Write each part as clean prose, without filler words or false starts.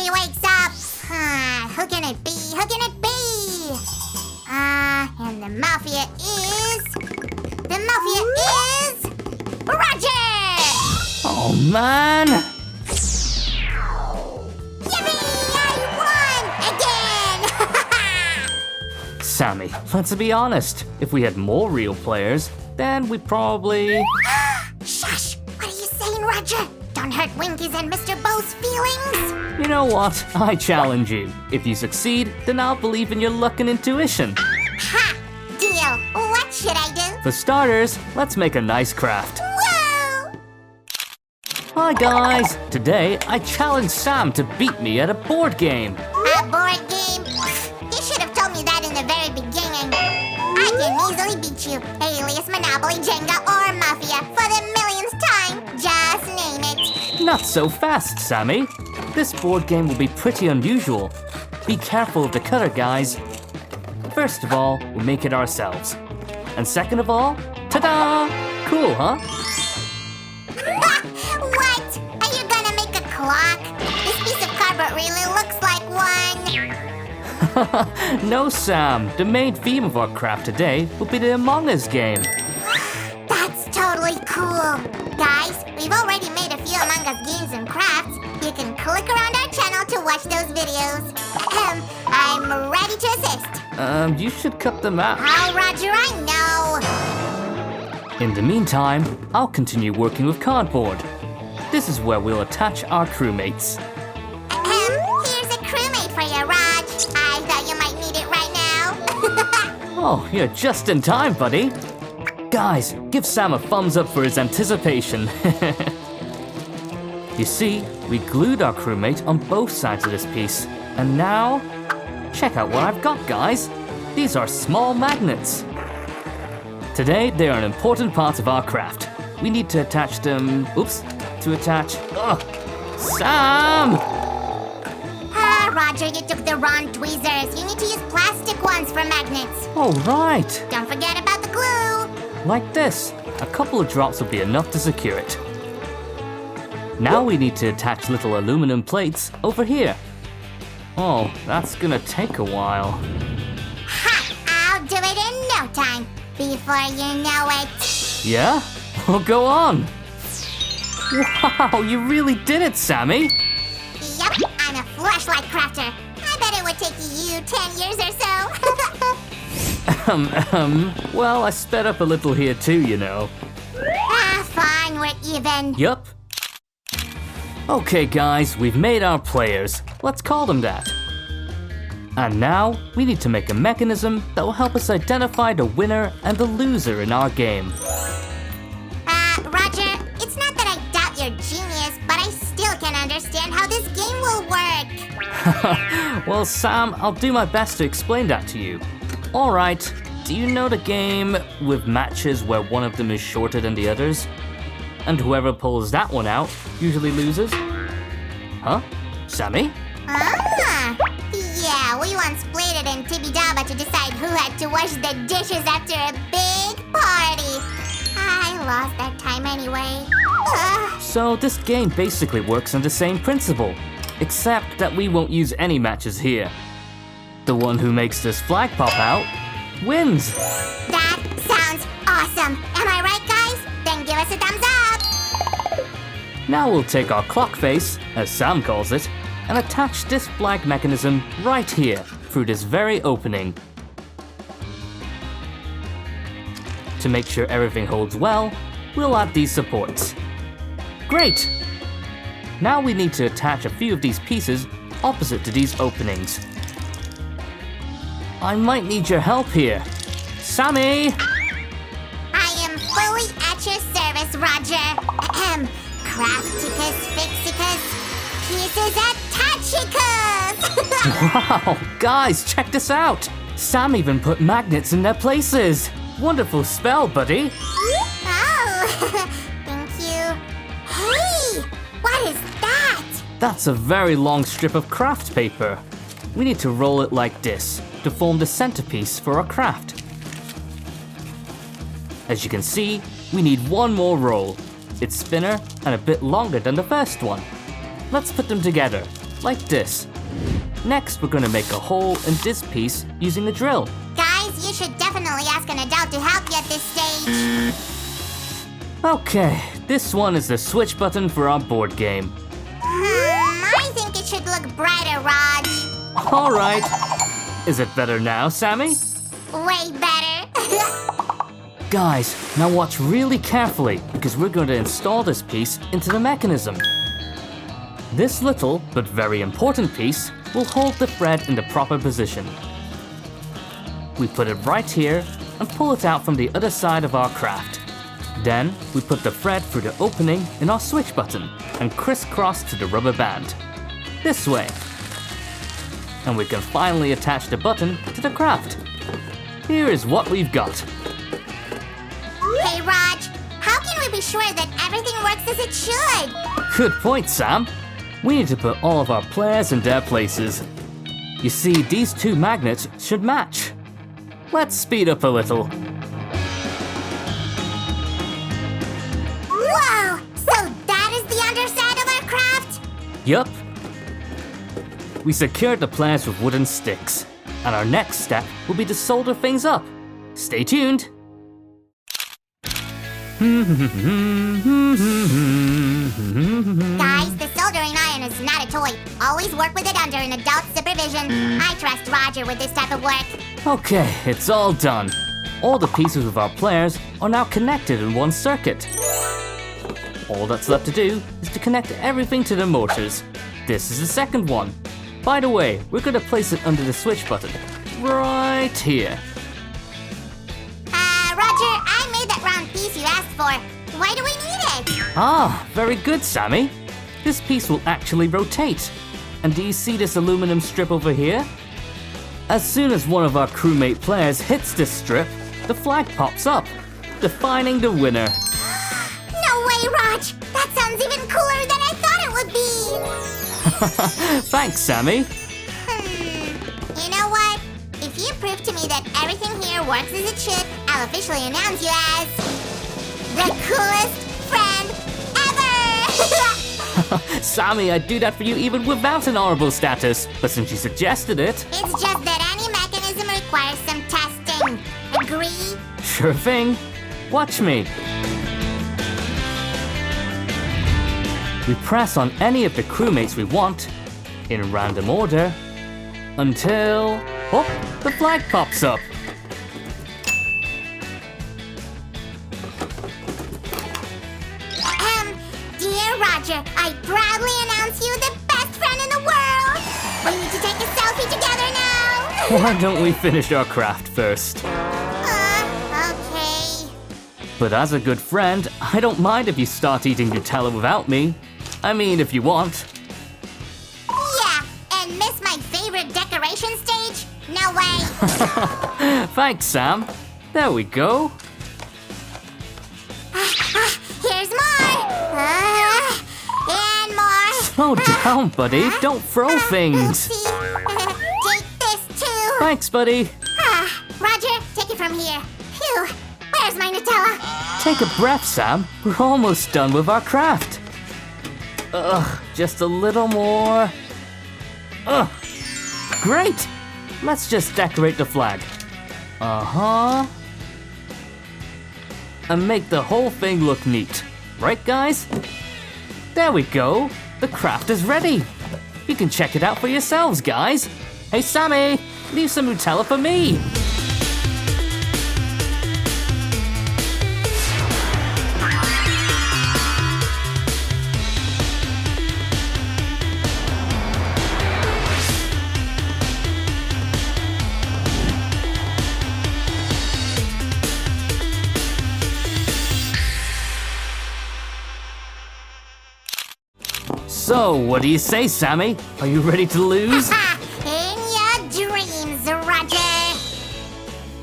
Sammy wakes up. Who can it be? Who can it be? And the mafia is... Rodger! Oh, man! Yippee! I won! Again! Sammy, let's be honest. If we had more real players, then we'd probably... Shush! What are you saying, Rodger? Don't hurt Winky's and Mr. Bo's feelings! You know what? I challenge you. If you succeed, then I'll believe in your luck and intuition. Ha! Deal! What should I do? For starters, let's make a nice craft. Whoa! Hi guys! Today, I challenge Sam to beat me at a board game. A board game? You should have told me that in the very beginning. I can easily beat you. Alias, Monopoly, Jenga, or Mafia for the millionth time. Just name it. Not so fast, Sammy. This board game will be pretty unusual. Be careful of the cutter, guys. First of all, we'll make it ourselves. And second of all, ta-da! Cool, huh? What? Are you gonna make a clock? This piece of cardboard really looks like one. No, Sam. The main theme of our craft today will be the Among Us game. That's totally cool. Guys, we've already made a few Among Us games and crafts. You can click around our channel to watch those videos. I'm ready to assist. You should cut them out. Oh, Rodger, I know. In the meantime, I'll continue working with cardboard. This is where we'll attach our crewmates. Here's a crewmate for you, Raj. I thought you might need it right now. Oh, you're just in time, buddy. Guys, give Sam a thumbs up for his anticipation. You see, we glued our crewmate on both sides of this piece. And now, check out what I've got, guys. These are small magnets. Today, they are an important part of our craft. We need to attach them, Ugh, Sam! Rodger, you took the wrong tweezers. You need to use plastic ones for magnets. Oh, right. Don't forget about the glue. Like this. A couple of drops will be enough to secure it. Now we need to attach little aluminum plates over here. Oh, that's gonna take a while. Ha! I'll do it in no time. Before you know it. Yeah? Well, go on. Wow, you really did it, Sammy. Yep, I'm a flashlight crafter. I bet it would take you 10 years or so. Well, I sped up a little here too, you know. Fine, we're even. Yup. Okay, guys, we've made our players. Let's call them that. And now, we need to make a mechanism that will help us identify the winner and the loser in our game. Rodger, it's not that I doubt your genius, but I still can't understand how this game will work. Well, Sam, I'll do my best to explain that to you. All right, do you know the game with matches where one of them is shorter than the others? And whoever pulls that one out usually loses? Huh? Sammy? Yeah, we once played it in Tibidaba to decide who had to wash the dishes after a big party. I lost that time anyway. So this game basically works on the same principle, except that we won't use any matches here. The one who makes this flag pop out wins. That sounds awesome. Am I right, guys? Then give us a thumbs up. Now we'll take our clock face, as Sam calls it, and attach this flag mechanism right here, through this very opening. To make sure everything holds well, we'll add these supports. Great! Now we need to attach a few of these pieces opposite to these openings. I might need your help here. Sammy! I am fully at your service, Rodger. Crafticus, fixicus, pieces attachicus! Wow, guys, check this out! Sam even put magnets in their places. Wonderful spell, buddy. Oh, thank you. Hey, what is that? That's a very long strip of craft paper. We need to roll it like this to form the centerpiece for our craft. As you can see, we need one more roll. It's thinner and a bit longer than the first one. Let's put them together. like this. Next, we're gonna make a hole in this piece using a drill. Guys, you should definitely ask an adult to help you at this stage. Okay, this one is the switch button for our board game. I think it should look brighter, Raj. All right. Is it better now, Sammy? Way better. Guys, now watch really carefully because we're going to install this piece into the mechanism. This little but very important piece will hold the thread in the proper position. We put it right here and pull it out from the other side of our craft. Then we put the thread through the opening in our switch button and crisscross to the rubber band. This way. And we can finally attach the button to the craft. Here is what we've got. Hey, Raj, how can we be sure that everything works as it should? Good point, Sam. We need to put all of our players in their places. You see, these two magnets should match. Let's speed up a little. Whoa! So that is the underside of our craft? Yup. We secured the players with wooden sticks, and our next step will be to solder things up. Stay tuned. Guys, the soldering iron is not a toy. Always work with it under an adult supervision. I trust Rodger with this type of work. Okay, it's all done. All the pieces of our players are now connected in one circuit. All that's left to do is to connect everything to the motors. This is the second one. By the way, we're going to place it under the switch button, right here. Rodger, I made that round piece you asked for. Why do we need it? Ah, very good, Sammy. This piece will actually rotate. And do you see this aluminum strip over here? As soon as one of our crewmate players hits this strip, the flag pops up, defining the winner. No way, Raj! That sounds even cooler than I thought it would be! Thanks, Sammy. You know what? If you prove to me that everything here works as it should, I'll officially announce you as the coolest friend ever! Sammy, I'd do that for you even without an honorable status, but since you suggested it... It's just that any mechanism requires some testing. Agree? Sure thing. Watch me. We press on any of the crewmates we want, in random order, until... Oh, the flag pops up. Dear Rodger, I proudly announce you the best friend in the world! We need to take a selfie together now! Why don't we finish our craft first? Okay. But as a good friend, I don't mind if you start eating Nutella without me. I mean, if you want. Yeah, and miss my favorite decoration stage? No way! Thanks, Sam. There we go. Here's more! And more! Slow down, buddy. Don't throw things. Take this too! Thanks, buddy. Rodger, take it from here. Phew, where's my Nutella? Take a breath, Sam. We're almost done with our craft. Ugh, just a little more. Ugh, great. Let's just decorate the flag. Uh-huh. And make the whole thing look neat. Right, guys? There we go. The craft is ready. You can check it out for yourselves, guys. Hey, Sammy, leave some Nutella for me. So, what do you say, Sammy? Are you ready to lose? In your dreams, Rodger!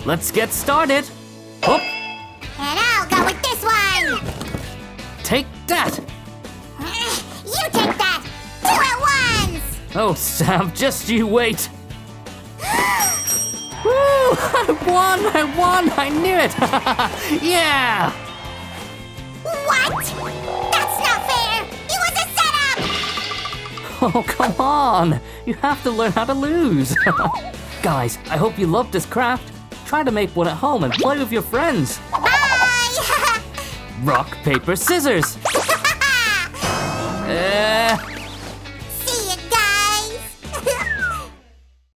Let's get started. Oh, And I'll go with this one! take that. You take that! Two at once! Oh, Sam, just you wait. Woo! I won! I knew it! Yeah! What? That's not fair! It was a setup! Oh, come on! You have to learn how to lose! Guys, I hope you loved this craft. Try to make one at home and play with your friends. Bye! Rock, paper, scissors!